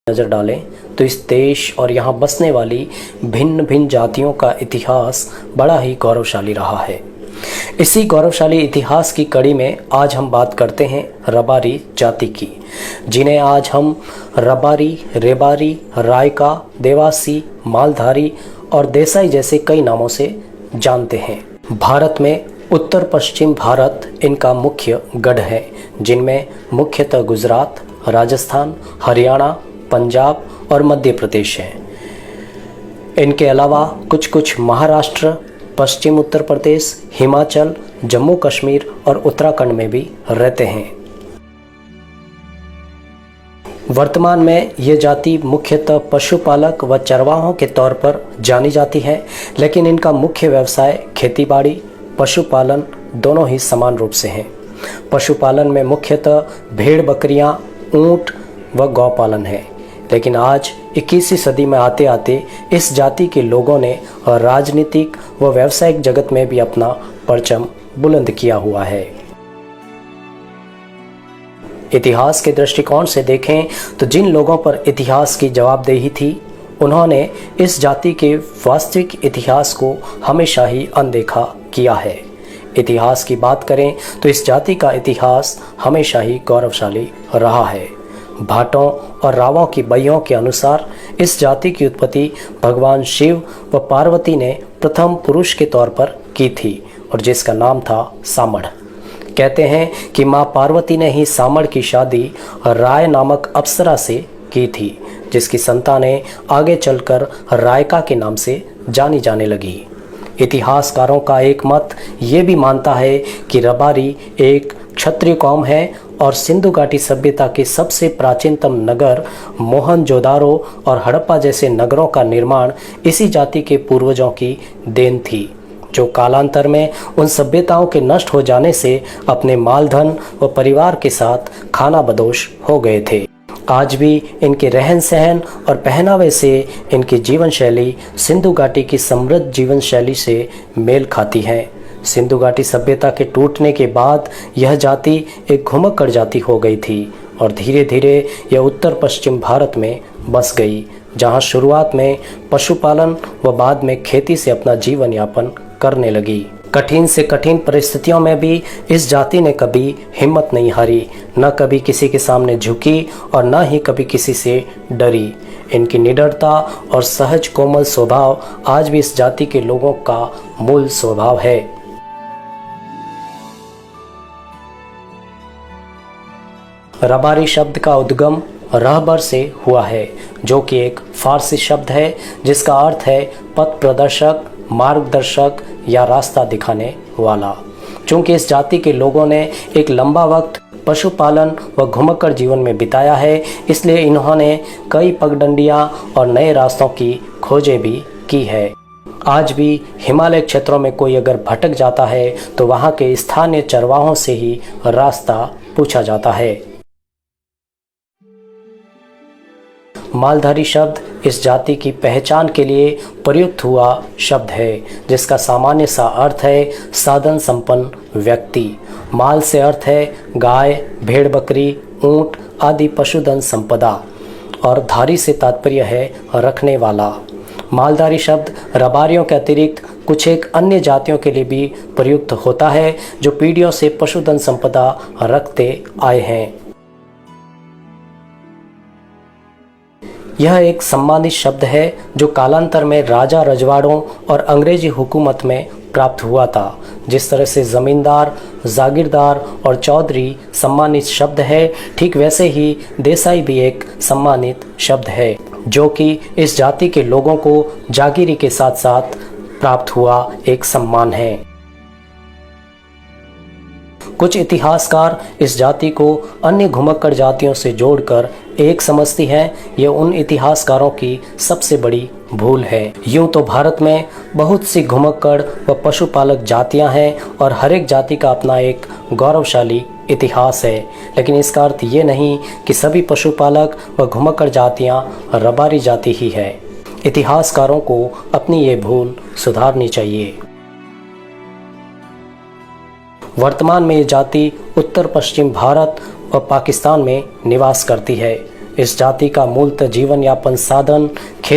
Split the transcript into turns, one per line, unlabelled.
नज़र डालें तो इस देश और यहाँ बसने वाली भिन्न भिन्न जातियों का इतिहास बड़ा ही गौरवशाली रहा है। इसी गौरवशाली इतिहास की कड़ी में आज हम बात करते हैं रबारी जाति की, जिन्हें आज हम रबारी, रेबारी, रायका, देवासी, मालधारी और देसाई जैसे कई नामों से जानते हैं। भारत में उत्तर पश्चिम भारत इनका मुख्य गढ़ है, जिनमें मुख्यतः गुजरात, राजस्थान, हरियाणा, पंजाब और मध्य प्रदेश हैं। इनके अलावा कुछ महाराष्ट्र, पश्चिम उत्तर प्रदेश, हिमाचल, जम्मू कश्मीर और उत्तराखंड में भी रहते हैं। वर्तमान में ये जाति मुख्यतः पशुपालक व चरवाहों के तौर पर जानी जाती है, लेकिन इनका मुख्य व्यवसाय खेतीबाड़ी, पशुपालन दोनों ही समान रूप से हैं। पशुपालन में मुख्यतः भेड़, बकरियां, ऊंट व गौपालन है। लेकिन आज 21वीं सदी में आते आते इस जाति के लोगों ने राजनीतिक व व्यावसायिक जगत में भी अपना परचम बुलंद किया हुआ है। इतिहास के दृष्टिकोण से देखें तो जिन लोगों पर इतिहास की जवाबदेही थी, उन्होंने इस जाति के वास्तविक इतिहास को हमेशा ही अनदेखा किया है। इतिहास की बात करें तो इस जाति का इतिहास हमेशा ही गौरवशाली रहा है। भाटों और रावों की बइयों के अनुसार इस जाति की उत्पत्ति भगवान शिव व पार्वती ने प्रथम पुरुष के तौर पर की थी और जिसका नाम था सामड़। कहते हैं कि माँ पार्वती ने ही सामड़ की शादी राय नामक अप्सरा से की थी, जिसकी संतानें आगे चलकर रायका के नाम से जानी जाने लगी। इतिहासकारों का एक मत ये भी मानता है कि रबारी एक क्षत्रिय कौम है और सिंधु घाटी सभ्यता के सबसे प्राचीनतम नगर मोहनजोदारो और हड़प्पा जैसे नगरों का निर्माण इसी जाति के पूर्वजों की देन थी, जो कालांतर में उन सभ्यताओं के नष्ट हो जाने से अपने मालधन व परिवार के साथ खानाबदोश हो गए थे। आज भी इनके रहन सहन और पहनावे से इनकी जीवन शैली सिंधु घाटी की समृद्ध जीवन शैली से मेल खाती है। सिंधु घाटी सभ्यता के टूटने के बाद यह जाति एक घुमक्कड़ जाति हो गई थी और धीरे धीरे यह उत्तर पश्चिम भारत में बस गई, जहां शुरुआत में पशुपालन व बाद में खेती से अपना जीवन यापन करने लगी। कठिन से कठिन परिस्थितियों में भी इस जाति ने कभी हिम्मत नहीं हारी, न कभी किसी के सामने झुकी और न ही कभी किसी से डरी। इनकी निडरता और सहज कोमल स्वभाव आज भी इस जाति के लोगों का मूल स्वभाव है। रबारी शब्द का उद्गम रहबर से हुआ है, जो कि एक फारसी शब्द है जिसका अर्थ है पथ प्रदर्शक, मार्गदर्शक या रास्ता दिखाने वाला। चूँकि इस जाति के लोगों ने एक लंबा वक्त पशुपालन व घुमक्कड़ जीवन में बिताया है, इसलिए इन्होंने कई पगडंडियां और नए रास्तों की खोजें भी की है। आज भी हिमालय क्षेत्रों में कोई अगर भटक जाता है तो वहाँ के स्थानीय चरवाहों से ही रास्ता पूछा जाता है। मालधारी शब्द इस जाति की पहचान के लिए प्रयुक्त हुआ शब्द है, जिसका सामान्य सा अर्थ है साधन संपन्न व्यक्ति। माल से अर्थ है गाय, भेड़, बकरी, ऊंट आदि पशुधन संपदा और धारी से तात्पर्य है रखने वाला। मालधारी शब्द रबारियों के अतिरिक्त कुछ एक अन्य जातियों के लिए भी प्रयुक्त होता है, जो पीढ़ियों से पशुधन संपदा रखते आए हैं। यह एक सम्मानित शब्द है जो कालांतर में राजा, रजवाड़ों और अंग्रेजी हुकूमत में प्राप्त हुआ था। जिस तरह से ज़मींदार, जागीरदार और चौधरी सम्मानित शब्द है, ठीक वैसे ही देसाई भी एक सम्मानित शब्द है, जो कि इस जाति के लोगों को जागीरी के साथ साथ प्राप्त हुआ एक सम्मान है। कुछ इतिहासकार इस जाति को अन्य घुमक्कड़ जातियों से जोड़कर एक समझती हैं। यह उन इतिहासकारों की सबसे बड़ी भूल है। यूं तो भारत में बहुत सी घुमक्कड़ व पशुपालक जातियां हैं और हर एक जाति का अपना एक गौरवशाली इतिहास है, लेकिन इसका अर्थ ये नहीं कि सभी पशुपालक व घुमक्कड़ जातियां रबारी जाति ही है। इतिहासकारों को अपनी ये भूल सुधारनी चाहिए। वर्तमान में ये जाति उत्तर पश्चिम भारत और पाकिस्तान में निवास करती है। इस जाति का मूलतः जीवन यापन साधन